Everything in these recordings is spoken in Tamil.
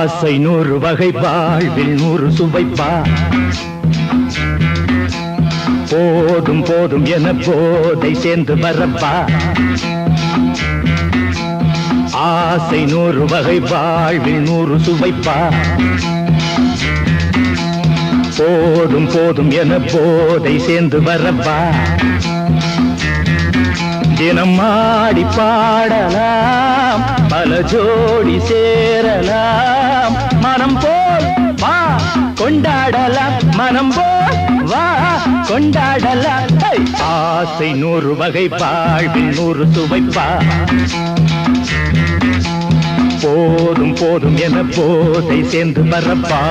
ஆசை 100 வகை வாழ்வில் 100 சுவைப்பா போதும் போதும் என போதை சேர்ந்து வரப்பா ஆசை 100 வகை வாழ்வில் 100 சுவைப்பா போதும் போதும் என போதை சேர்ந்து வரப்பா தினம் ஆடி பாடலாம் பல ஜோடி சேரலாம் மனம் போல் வா கொண்டாடலாம் மனம் போல் வா கொண்டாடலாம் ஆசை 100 வகை வாழ்வில் 100 சுவைப்பா போதும் போதும் என போதை சேர்ந்து வரப்பா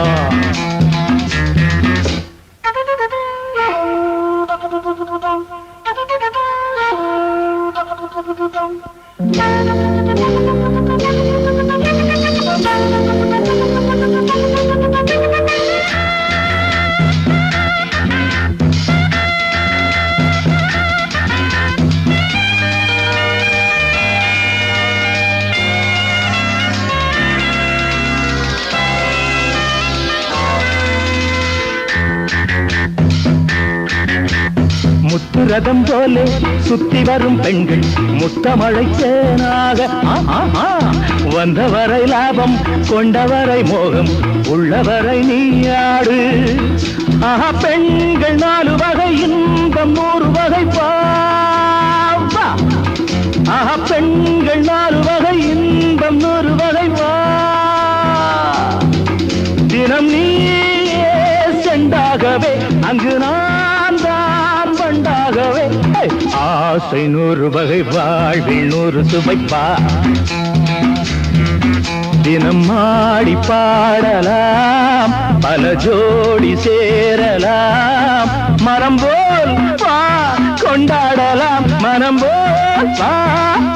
முத்துரதம் போலே சுத்தி வரும் பெண்கள் முத்தமழை தேனாக வந்தவரை லாபம் கொண்டவரை மோகம் உள்ளவரை நீயாடு பெண்கள் 4 வகை இன்பம் 100 வகை பாவா பெண்கள் 4 வகை இன்பம் 100 வகை வா தினம் நீயே செண்டாகவே அங்கு நான் தான் வண்டாகவே ஆசை 100 வகை வாழ்வில் 100 சுவைப்பா தினம் ஆடி பாடலாம் பல ஜோடி சேரலாம் மரம் போல் வா கொண்டாடலாம் மனம் போல் வா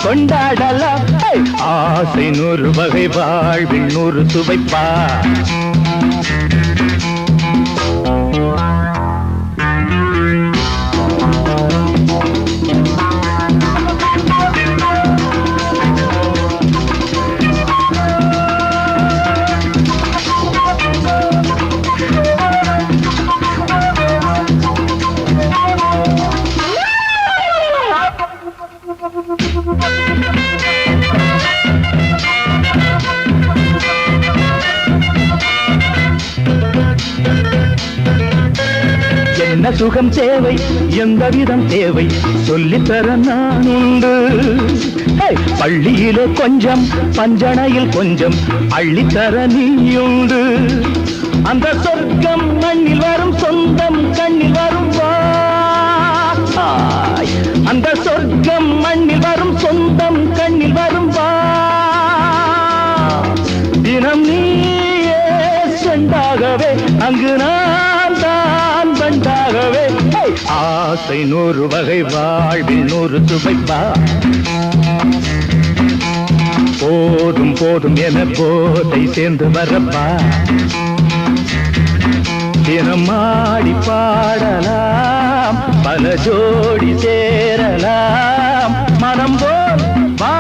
கொண்டாடலாம் ஆசை 100 வகை வாழ்வில் 100 சுவைப்பா என்ன சுகம் தேவை எந்த விதம் தேவை சொல்லித்தர நான் உண்டு பள்ளியிலே கொஞ்சம் பஞ்சனையில் கொஞ்சம் அள்ளித்தர நீயுண்டு அந்த சொர்க்கம் மண்ணில் வரும் சொந்தம் கண்ணில் வரும் அந்த சொர்க்கம் மண்ணில் வரும் சொந்தம் கண்ணில் வரும் தினம் நீயே செண்டாகவே அங்கு நான் தான் வண்டாகவே ஆசை 100 வகை வாழ்வில் 100 சுவைப்பா போதும் போதும் என போதை சேர்ந்து வரப்பா தினம் ஆடி பாடலாம் பல ஜோடி சேரலாம் மனம் போல் வா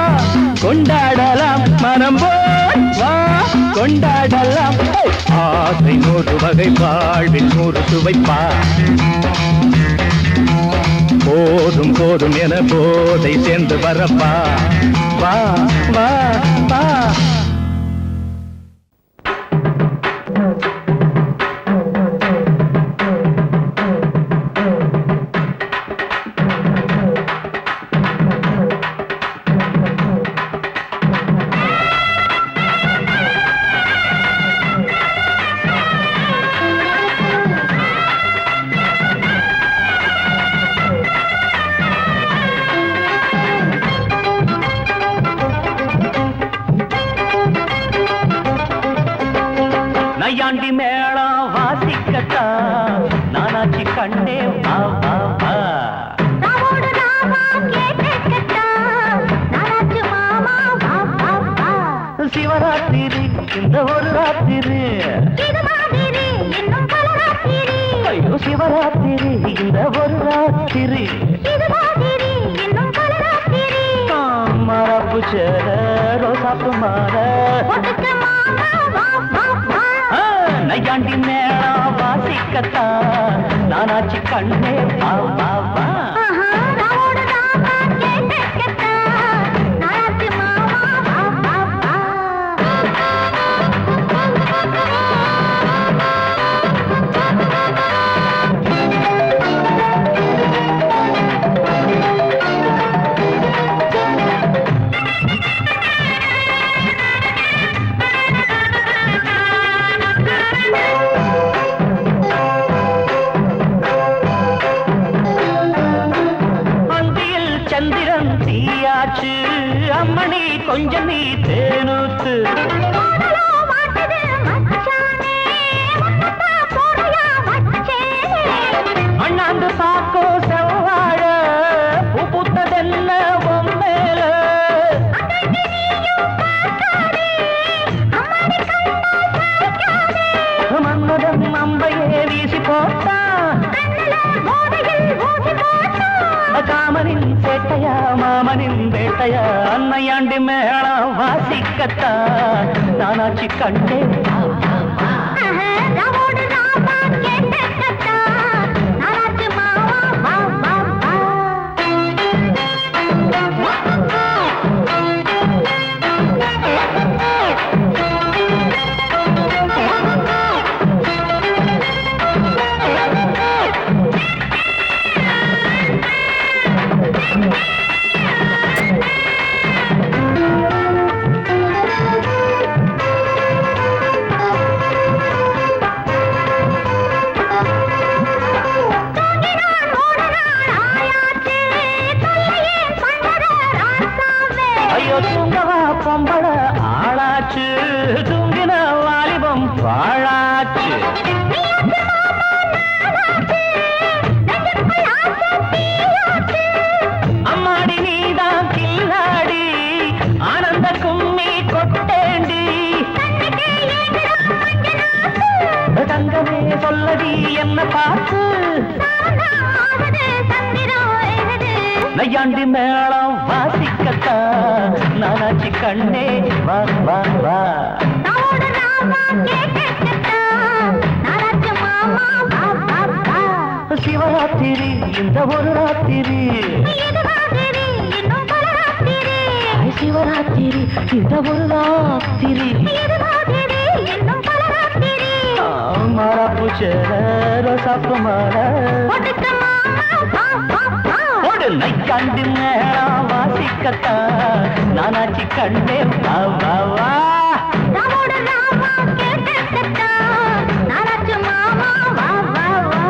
கொண்டாடலாம் மனம் போல் வா கொண்டாடலாம் ஆசை 100 வகை வாழ்வில் 100 சுவைப்பா போதும் போதும் என போதை சேர்ந்து வரப்பா வா வா வா நையாண்டி மேளம் வாசிக்கத்தா நானாச்சி கண்ணே வா வா வா நாவோடு நாமா கேட்கத்தா நானாச்சி மாமா வா வா வா சிவராத்திரி இந்த ஒரு ராத்திரி இது மாதிரி இன்னும் பல ராத்திரி ஐயோ சிவராத்திரி இந்த ஒரு ராத்திரி இது மாதிரி இன்னும் பல ராத்திரி மரப்பு சேர ரோசாப்பு மாற ஒட்டுக்க மாமா வா நையாண்டி மேளம் வாசிக்கத்தான் நானாச்சு கண்ணே வா வா வா. ஆஹா, ராவோட ராமா கேட்கத்தான் நானாச்சு மாமா வா வா வா. அந்தியில் சந்திரன் தீயாச்சு அம்மணி கொஞ்சம் நீ தேனூத்து. போடலோ மாட்டுது மச்சானே, முன்னத்தான் போடையா வச்சேனே. அண்ணாந்து பாக்கோ செவ்வாழ பூ பூத்ததென்ன பொம்மேல. அங்கங்க நீயும் பார்க்காதே, அம்மாடி கண்ணா சாய்க்காதே. மன்மதன் அம்பையே வீசி போட்டான் கண்ணுல போதையில் ஊசி போட்டான். காமனின் சேட்டையா மாமனின் வேட்டையா அன்னையாண்டி மேளம் வாசிக்கத்தான் நானாச்சு கண்டே வா வா வா. ஆஹா, ராவோட ராமா கேட்கத்தான் நானாச்சு மாமா வா வா வா. தூங்கினான் ஓடனான் ஆயாச்சு, தொல்லையே பண்ணத ராசாவே. ஐயோ தூங்கவா பொம்பள ஆளாச்சு தூங்கின வாலிபம் பாழாச்சு. நீயாச்சு மாமா நானாச்சு, நெஞ்சுக்குள் ஆசை தீயாச்சு. அம்மாடி நீதான் கில்லாடி ஆனந்த கும்மி கொட்டேண்டி. கண்ணுக்கே ஏங்குறான் மஞ்ச நாக்கு. தங்கமே சொல்லடி என்ன பார்த்து சாரதா ஆகுது சந்திரம் ஏறுது. நையாண்டி மேளம் வாசிக்கத்தான் நானாச்சு கண்ணே வா வா வா. ராவோட ராமா கேட்கத்தான் நானாச்சு மாமா வா வா வா. சிவராத்திரி இந்த ஒரு ராத்திரி. இது ராத்திரி இன்னும் பல ராத்திரி. சிவராத்திரி இந்த ஒரு ராத்திரி. இது ராத்திரி இன்னும் பல ராத்திரி. மாறாப்பு சேர ரோசாப்பு மாற ஒடுக்க மாமா வா வா வா. ஒரு நைக்காண்டி மேளம் வாசிக்கத்தான் நானாச்சு கண்ணே வா வா வா. ராவோட ராமா கேட்கத்தான் நானாச்சு மாமா வா வா வா.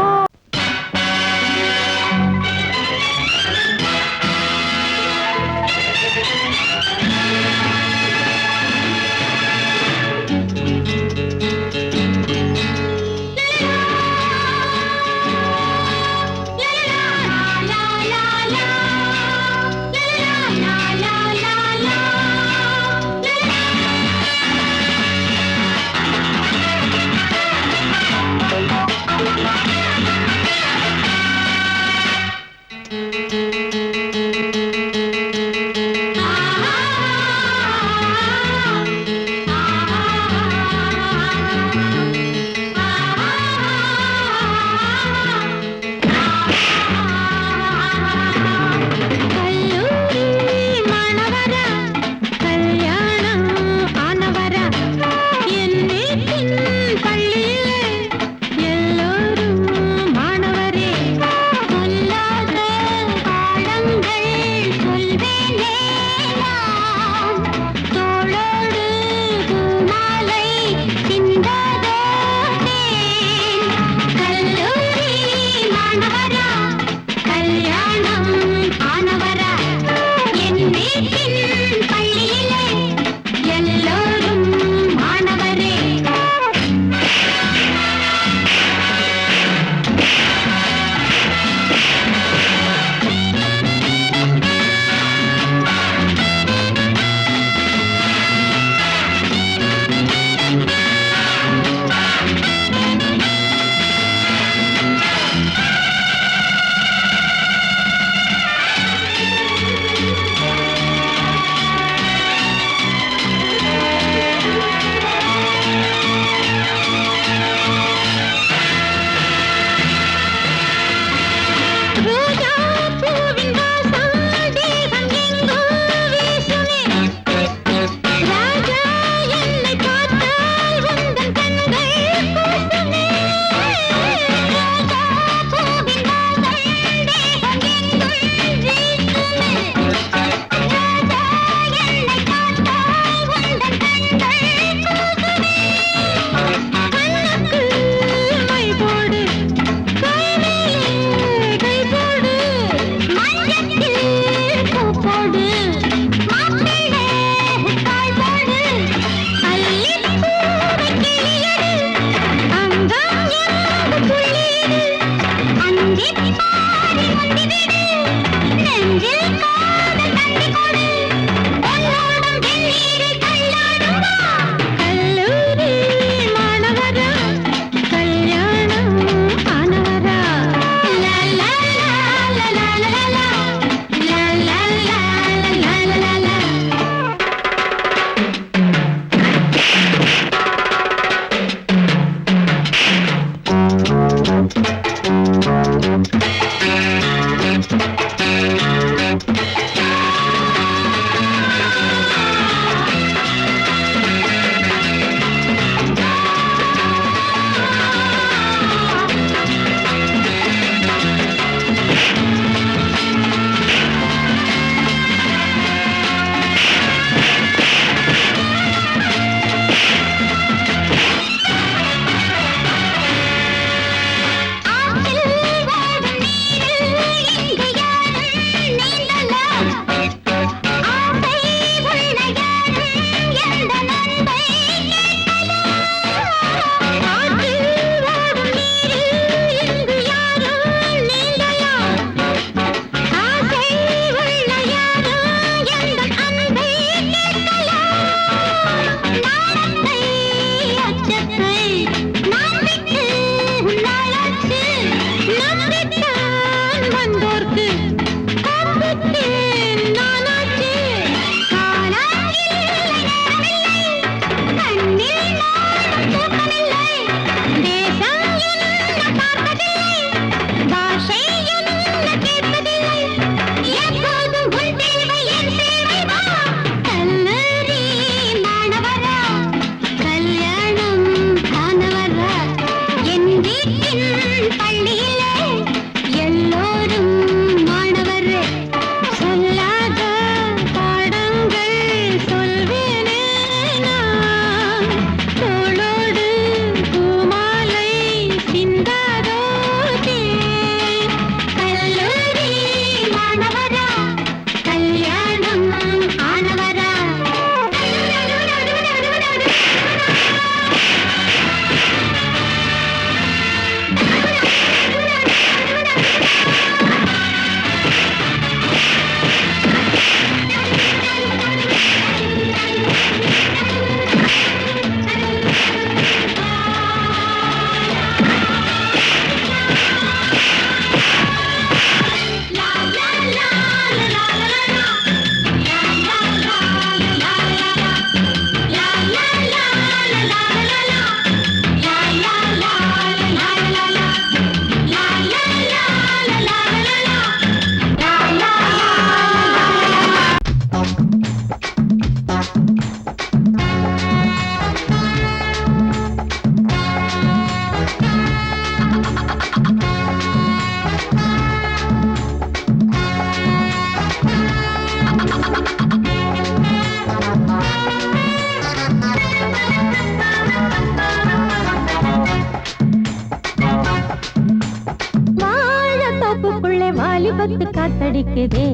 வாலிபத்து காத்தடிக்குதே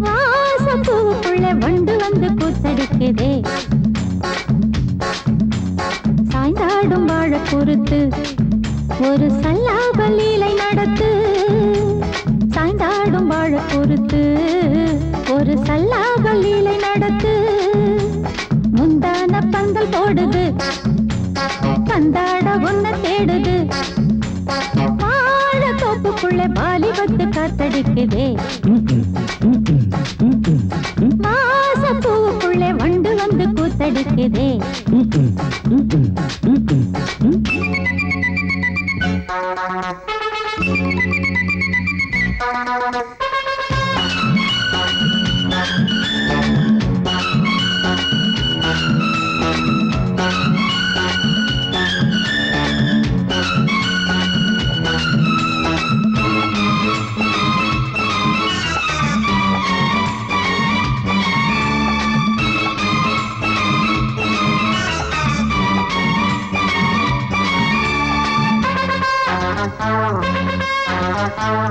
வாசப்பூவுக்குள்ள வண்டு வந்து கூத்தடிக்குதே சாய்ந்தாடும் வாழ பொறுத்து ஒரு சல்லாப லீலை நடத்து சாய்ந்தாடும் வாழ பொறுத்து ஒரு சல்லாப லீலை நடத்து முந்தான பந்தல் போடுது பந்தாட ஒன்ன தேடுது வாழ தோப்புக்குள்ள வாலிபத்து காத்தடிக்குதே வாசப்பூவுக்குள்ளே வண்டு வந்து கூத்தடிக்குதே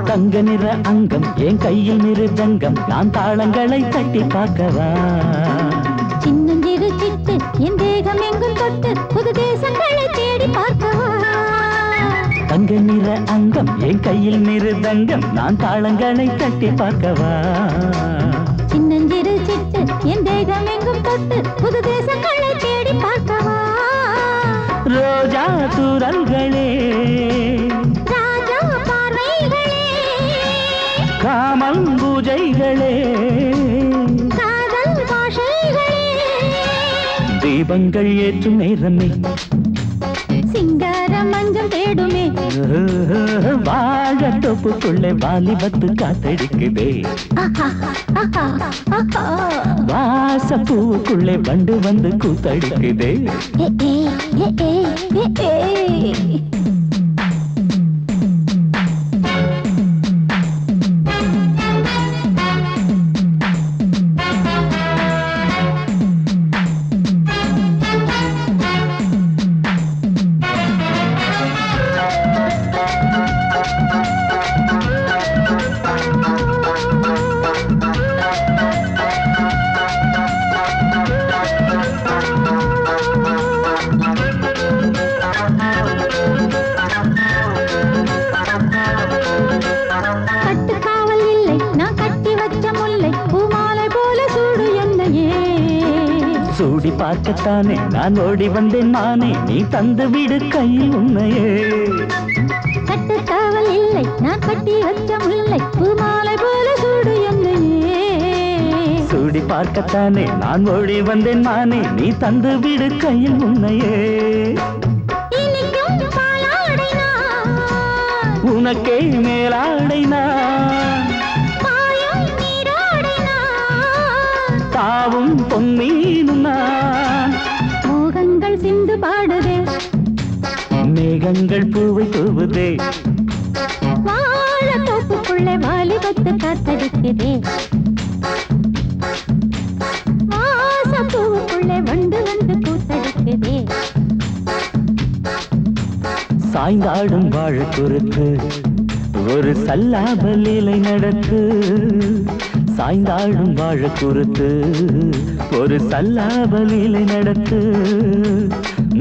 தங்க நிற அங்கம் என் கையில் மிருதங்கம் நான் தாளங்களை தட்டி பார்க்கவா சின்னஞ்சிறு சிட்டு என் தேகம் எங்கும் தொட்டு புது தேசங்களை தேடி பார்க்கவா தங்க நிற அங்கம் என் கையில் மிருதங்கம் நான் தாளங்களை தட்டி பார்க்கவா சின்னஞ்சிறு சிட்டு என் தேகம் எங்கும் தொட்டு புது தேசங்களை தேடி பார்க்கவா ரோஜா தூரல்களே ராஜா பார்வைகளே காமல் பூஜைகளே காதல் பாஷைகளே தீபங்கள் ஏற்றும் நேரமே சிங்கார மஞ்சள் தேடுமே வாழ தொப்புக்குள்ளே வாலிபத்து காத்தடிக்குதே வாசப்பூவுக்குள்ளே வண்டு வந்து கூத்தடிக்குதே கட்டுக்காவல் இல்லை நான் கட்டி வச்ச முல்லை பூமாலை போல சூடு என்னையே சூடி பார்க்கத்தானே நான் ஓடி வந்தேன் மானே நீ தந்து விடு கையில் உன்னையே கட்டுக்காவல் இல்லை நான் கட்டி வச்ச முல்லை பூமாலை போல சூடு என்னையே சூடி பார்க்கத்தானே நான் ஓடி வந்தேன் மானே நீ தந்து விடு கையில் உன்னையே இனிக்கும் பாலாடை நான் உனக்கே மேலாடை நான் பாயும் நீரோடை நான் தாவும் பொன்மீனும் நான் மோகங்கள் சிந்து பாடுதே மேகங்கள் பூவை தூவுதே வாழ தோப்புக்குள்ளே வாலிபத்து காத்தடிக்குதே வாசப்பூவுக்குள்ளே வண்டு வந்து கூத்தடிக்குதே சாய்ந்தாடும் வாழ குறுக்கு ஒரு சல்லாப லீலை நடத்து சாய்ந்தாடும் வாழ குறுத்து ஒரு சல்லாப லீலை நடத்து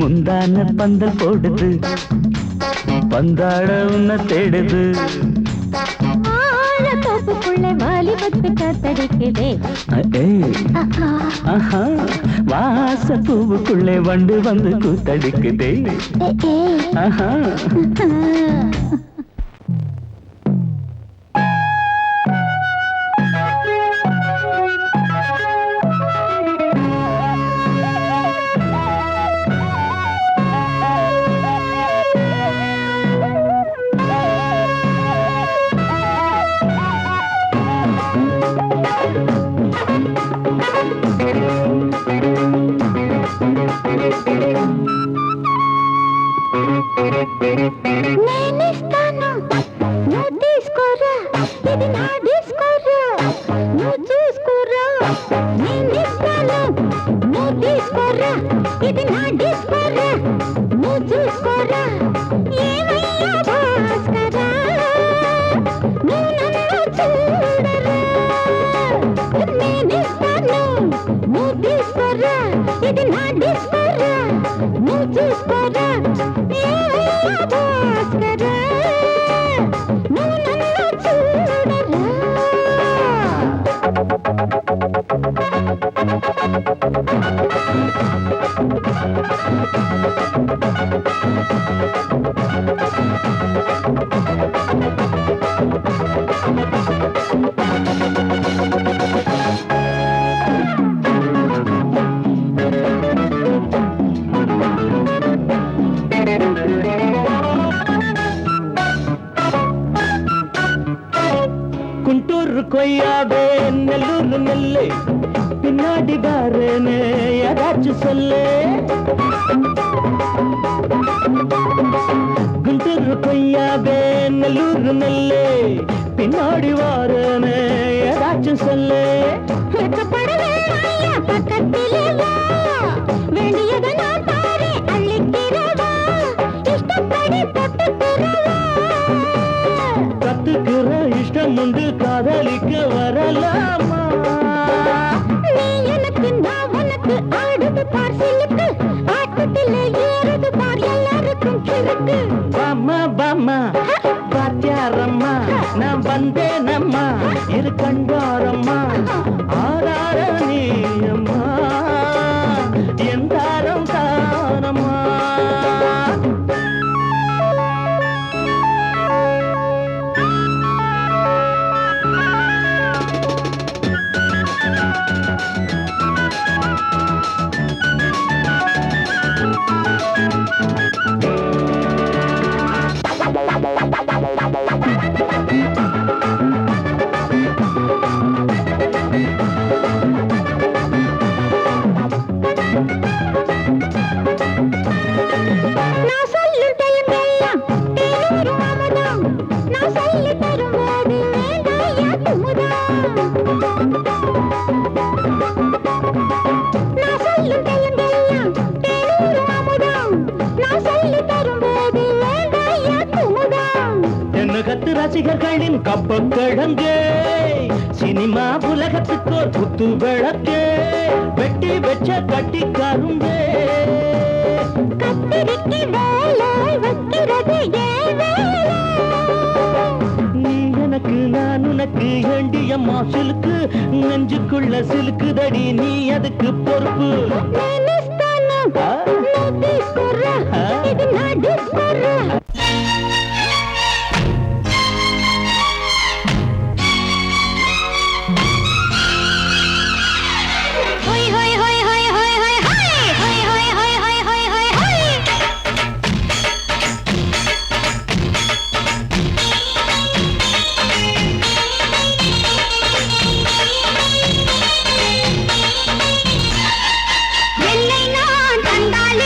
முந்தான பந்தல் போடுது பந்தாட உன்ன தேடுது வாழ தோப்புக்குள்ளே வாலிபத்து காத்தடிக்குதே ஆஹா வாசப்பூவுக்குள்ளே வண்டு வந்து கூத்தடிக்குதே ஆஹா నేనిస్తాను నువ్వు తీసుకోరా ఇది నా డిస్కోరా నువ్వు చూసుకోరా నేనిస్తాను నువ్వు తీసుకోరా ఇది నా డిస్కోరా నువ్వు చూసుకోరా ఏమయ్యా భాస్కరా తీసుకోరా ఇది నా డిస్కోరా నువ్వు చూసుకోరా భాస్కరా నువ్వు నన్ను చూడరా குண்டூர் கொய்யாவே நெல்லூர் நெல்லை பின்னாடி பாருன்னு ஏதாச்சும் சொல்லு குண்டூர் கொய்யாவே நெல்லூர் நெல்லை பின்னாடி வாருன்னு ஏதாச்சும் சொல்லு பக்கத்திலே வா வேண்டியதை நான் தாரே அள்ளிக்கிறவா இஷ்டப்படி தொட்டுக்கிறவா கத்துக்கிற இஷ்டம் உண்டு காதலிக்க வரலாமா நீ எனக்கு நான் உனக்கு ஆடுது பார் சிலுக்கு ஆட்டத்திலே ஏறுது பார் எல்லாருக்கும் கிறுக்கு பாமா பாமா பாத்தியாரம்மா நான் வந்தேனம்மா இரு கண்டாரம்மா ஆரார நீ அம்மா எந்தாரம் தானம்மா நான் சொல்லும் டைமெல்லாம் தேனூரும் அமுதம் நான் சொல்லி தரும்போது வேண்டாயா குமுதம் நான் சொல்லும் டைமெல்லாம் தேனூரும் அமுதம் நான் சொல்லி தரும்போது வேண்டாயா குமுதம் என்ன கத்து ரசிகர்களின் கப்ப கிழங்கு சினிமா உலகத்துக்கோர் குத்து விளக்கு வெட்டி வச்ச கட்டி கரும்பு கத்திரிக்கு வேலை வைக்கிறது ஏன் வேலை நீ எனக்கு நான் உனக்கு ஏண்டியம்மா சிலுக்கு நெஞ்சுக்குள்ள சிலுக்குதடி நீ அதுக்கு பொறுப்பு నేనిస్తాను నువ్వు తీసుకోరా ఇది నా డిస్కోరా హోయ్ హోయ్ హోయ్ హోయ్ హోయ్ హోయ్ హోయ్ హోయ్ హోయ్ హోయ్ హోయ్ హోయ్ హోయ్ என்னை நான் தந்தால்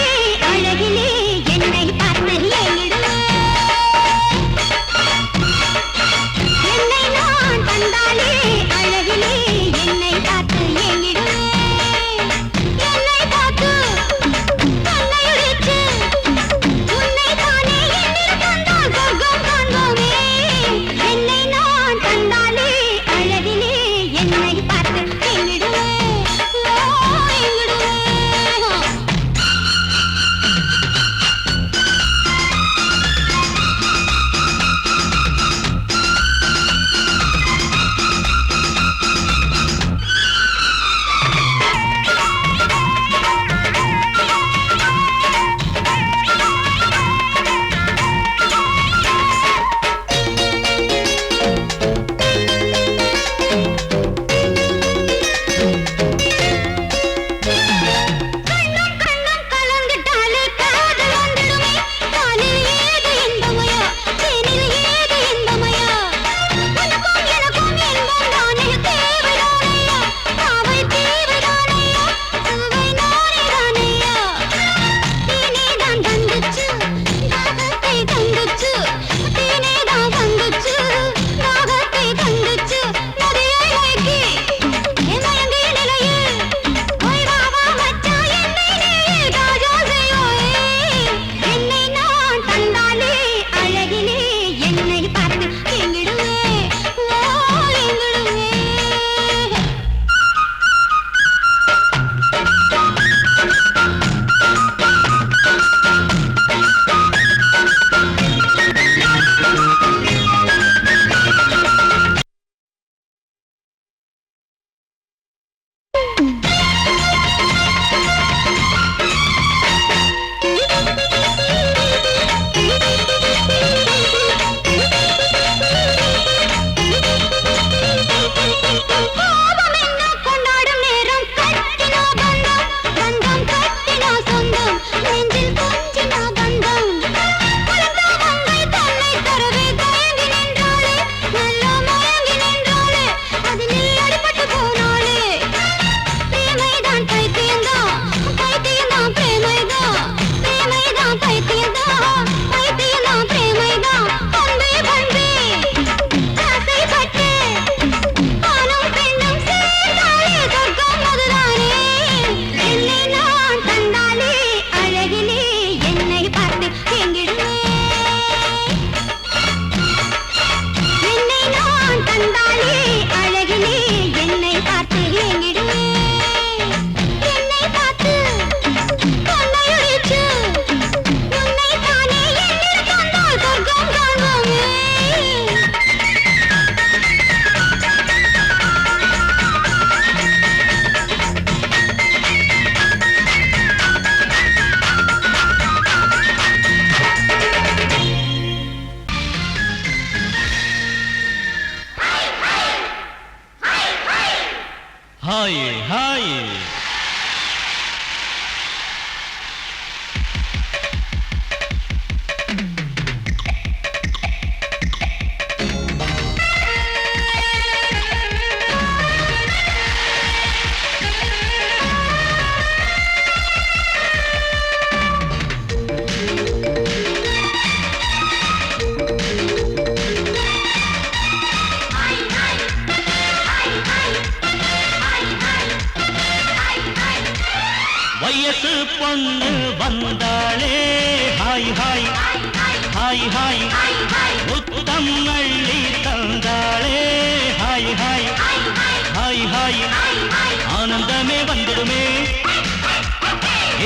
ஹாய் வயசு பொண்ணு வந்தாளே ஹாய் ஹாய் ஹாய் ஹாய் முத்தம் அள்ளி தந்தாளே ஹாய் ஹாய் ஹாய் ஹாய் ஆனந்தமே வந்துடுமே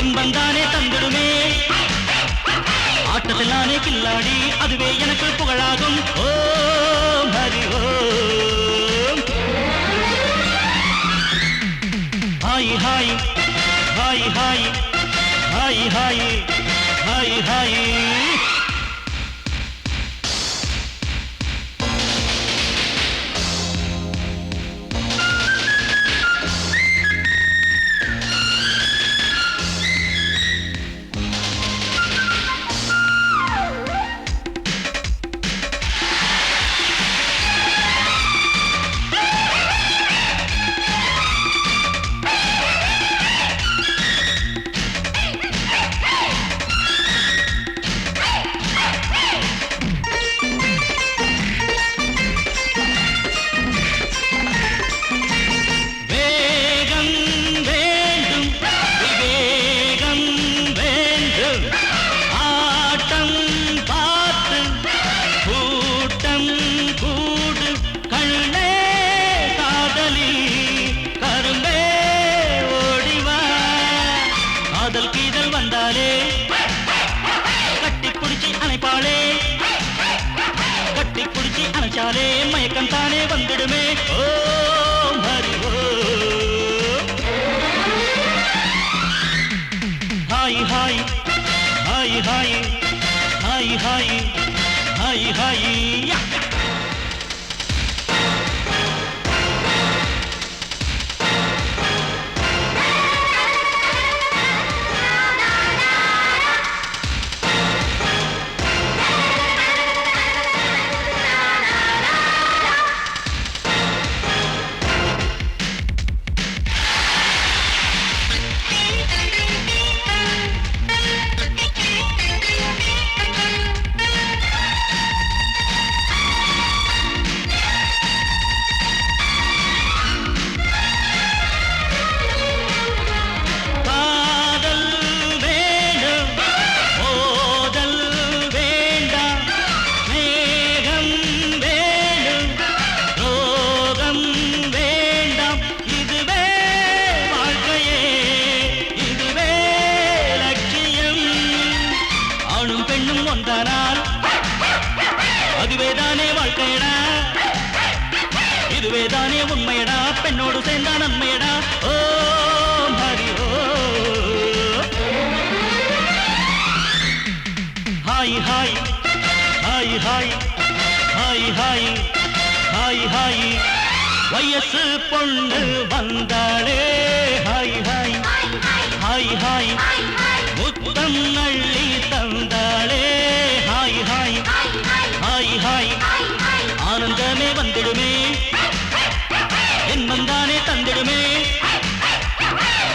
இன்பந்தானே தந்துடுமே ஆட்டத்தில் நானே கில்லாடி அதுவே எனக்கு புகழாகும் Om Hari Om hi hi hi hi hi hi hi hi அணைச்சாலே மயக்கம் தானே வந்துடுமே Om Hari Om hi hi hi hi hi hi hi hi இதுவேதானே உண்மையடா பெண்ணோடு சேர்ந்தா நன்மையடா Om Hari Om hi hi hi hi hi hi hi hi வயசு பொண்ணு வந்தாளே ஹாய் ஹாய் ஹாய் ஹாய் முத்தம் அள்ளி தந்தாளே ஹாய் ஹாய் ஹாய் ஹாய் ஆனந்தமே வந்துடுமே என்மந்தானே தந்திடுமே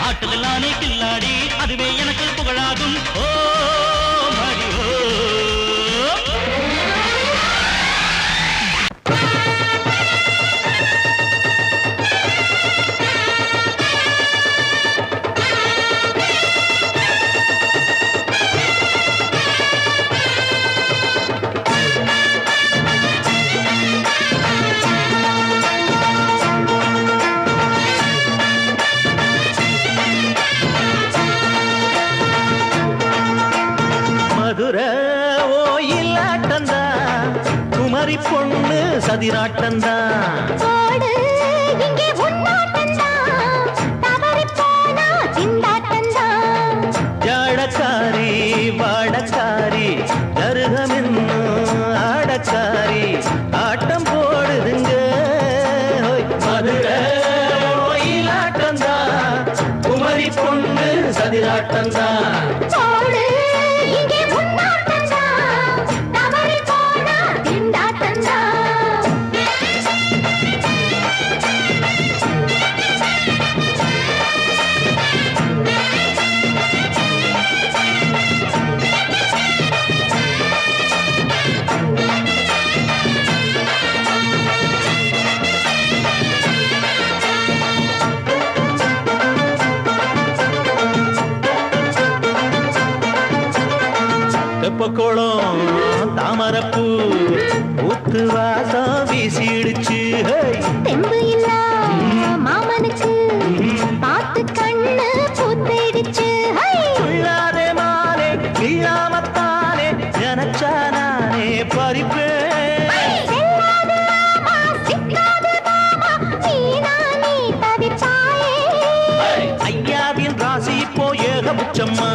ஆட்டத்தில் நானே கில்லாடி அதுவே எனக்கு புகழாகும் ஓம் ஹரி ஓம் பொண்ணு சதிராட்டந்தா இங்கே உன்னாட்டந்தா தவறி போனா சிந்தாட்டந்தா ஜாடக்காரி வாடக்காரி தருகமென்னு ஆடக்காரி ஆட்டம் போடுதுங்க மதுரை ஆட்டந்தா சதிராட்டந்தான் போடு இங்கே முன்னாட்டந்தான் தவறி போனா திண்டாட்டந்தான் தெப்பக்குளம் தாமரப்பூ ஊத்து வாசம் வீசிடுச்சு தெம்பு இல்ல மாமனுக்கு பார்த்து கண்ணு பூத்திடுச்சு உள்ளாதே மானே இல்லாமத்தானே நினைச்சா நானே பறிப்பேன் ஐயாவின் ராசி இப்போ ஏகபட்சம்மா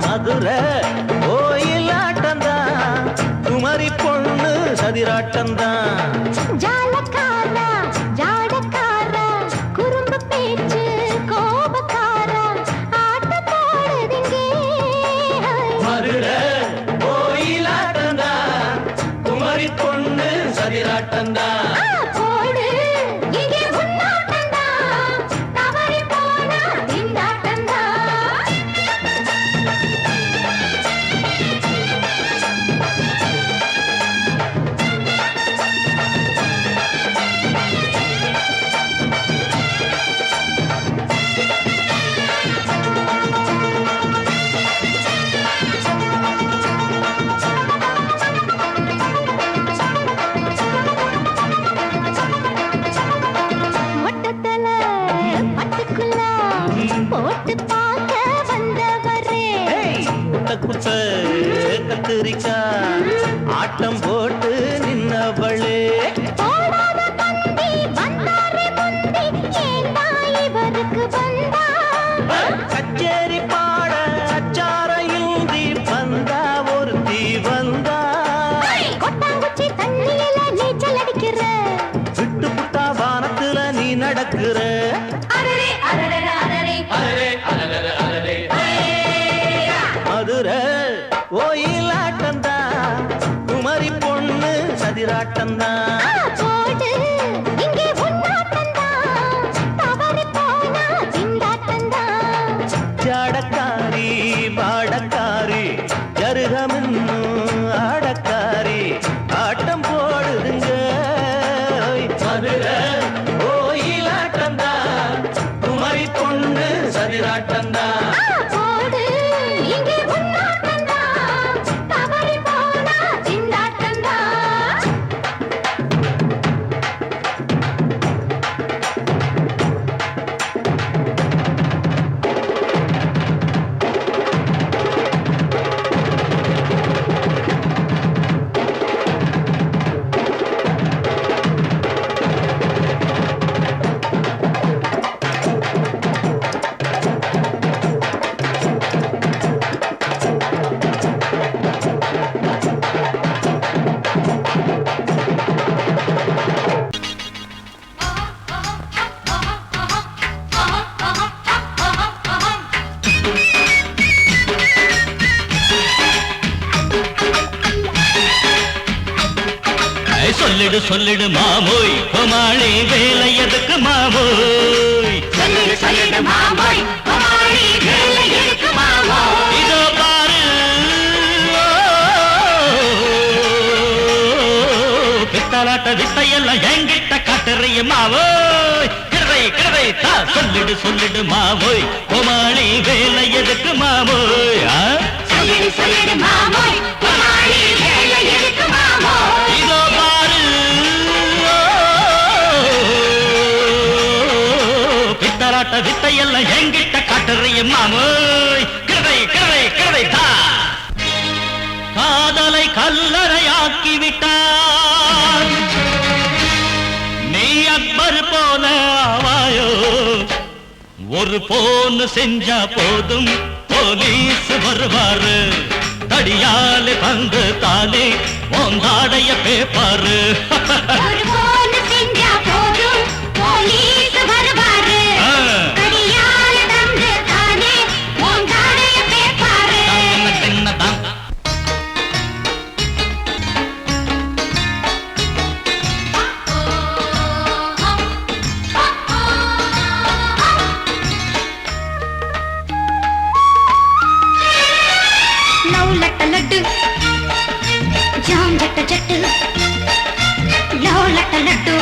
மதுரை கோயிலாட்டந்தான் குமரி பொண்ணு சதிராட்டந்தான் ஜாலக்காரா ஜாடக்காரா குறும்பு பேச்சு கோபக்காரா ஆட்ட போடுதுங்கே மதுரை கோயிலாட்டந்தான் குமரி பொண்ணு சதிராட்டந்தான் போடு இங்கே முன்னாட்டந்தான் தவறி போனா திண்டாட்டந்தான் மொட்டத்தல பட்டுக்குள்ள போட்டு பார்க்க வந்தவரே குட்ட குட்ட கத்திரிக்கா ஆட்டம் போட்டு நின்னவளே போடாத பந்தி வந்தாரே முந்தி ஏண்டா இவருக்கு வந்தா கச்சேரி பாட அச்சார இந்தி வந்தா ஒருத்தி வந்தா கொட்டாங்குச்சி தண்ணியில நீச்சல் அடிக்கிற விட்டு புட்டா வானத்துல நீ நடக்கிற அரரே அரரே அரரே மதுரை கோயிலாட்டந்தான் குமரி பொண்ணு சதிராட்டந்தான் போடு இங்கே முன்னாட்டந்தான் தவறி போனா திண்டாட்டந்தான் ஜாடக்காரி பாடக்காரி ஜருகமின்னு ஆடக்காரி ஆட்டம் போடுதுங்க மதுரை கோயிலாட்டந்தான் குமரி பொண்ணு சதிராட்டந்தான் போடு இங்கே முன்னாட்டந்தான் தவறி போனா திண்டாட்டந்தான் சொல்லிடு சொல்லிடு மாமோய் கோமாளி வேலை எதுக்கு மாமோய் சொல்லிடு மாமோய் கோமாளி வேலை எதுக்கு மாமோய் இதோ பாரு பித்தலாட்ட வித்தையெல்லாம் என்கிட்ட காட்டுறிய மாவோய் கிடவை கிடவை தா சொல்லிடு சொல்லிடு மாமோய் கோமாளி வேலை எதுக்கு மாமோய் சொல்லிடு மாமோய் கோமாளி வேலை எதுக்கு மாமோய் இதோ பாரு பித்தலாட்ட வித்தையெல்லாம் என்கிட்ட காட்டுறிய மாமோய் கிடவை கிடவை கிடவை தா காதலை கல்லறையாக்கி விட்டான் நீ அக்பர் போல ஆவாயோ ஒரு போன்னு செஞ்சா போதும் போலீஸ் வருவாரு தடியாலே வந்து தானே ஓந்தாடைய பேப்பாரு ஒரு போன் செஞ்சா போதும் போலீஸ் வருவாரு கடியால தந்து தானே ஓங்காடைய பேப்பாரு சின்னதான் லவ் லட்ட லட்டு ஜாம் ஜட்ட ஜட்டு லவ் லட்ட லட்டு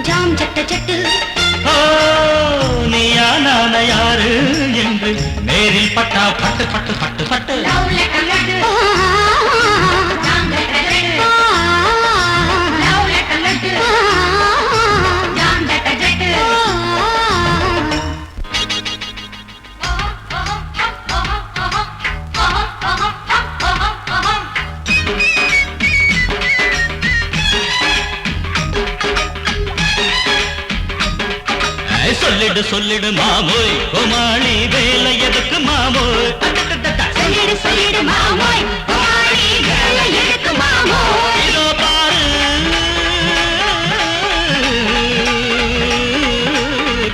ஜாம் ஜட்ட ஜட்டு நீயா நான யாரு என்று நேரில் பட்டா பட்டு பட்டு பட்டு பட்டு லவ் லட்ட லட்டு ஜாம் ஜட்ட ஜட்டு லவ் லட்ட லட்டு ஜாம் ஜட்ட ஜட்டு சொல்லிடு சொல்லிடு மாமோய் கோமாளி வேலை எதுக்கு மாமோய் சொல்லிடு சொல்லிடு மாமோய் கோமாளி வேலை எதுக்கு மாமோய் இதோ பாரு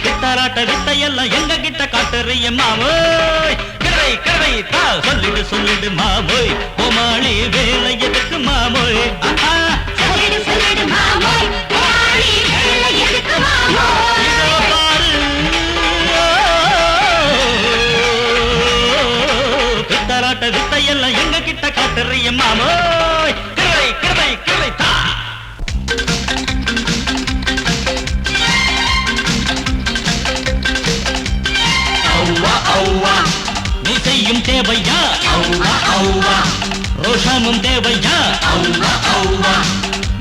கிட்டாராட்ட வித்தையெல்லாம் எங்க கிட்ட காட்டுறிய மாமோய் கிரை கிரை தா சொல்லிடு சொல்லிடு மாமோய் கோமாளி வேலை எதுக்கு மாமோய் சொல்லிடு சொல்லிடு மாமோய் கோமாளி வேலை எதுக்கு மாமோய் இதோ பாரு கிட்டாராட்ட வித்தையெல்லாம் எங்க கிட்ட காட்டுறிய மாமோய் கிரை கிரை கிரை தா அவ்வா அவ்வா நீ செய்யும் தேவையா அவ்வா அவ்வா ரோஷமும் தேவையா அவ்வா அவ்வா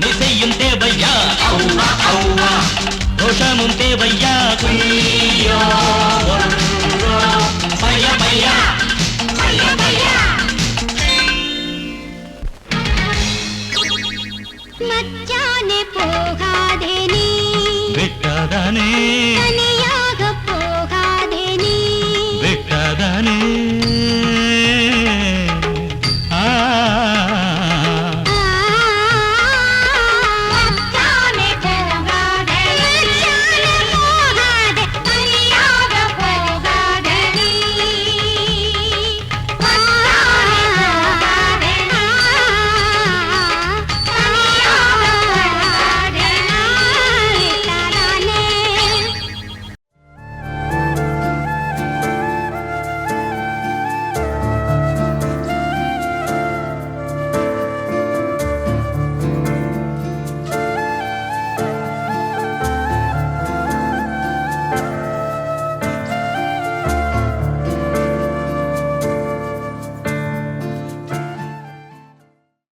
நீ செய்யும் தேவையா அவ்வா அவ்வா ரோஷமும் தேவையா குய்யோ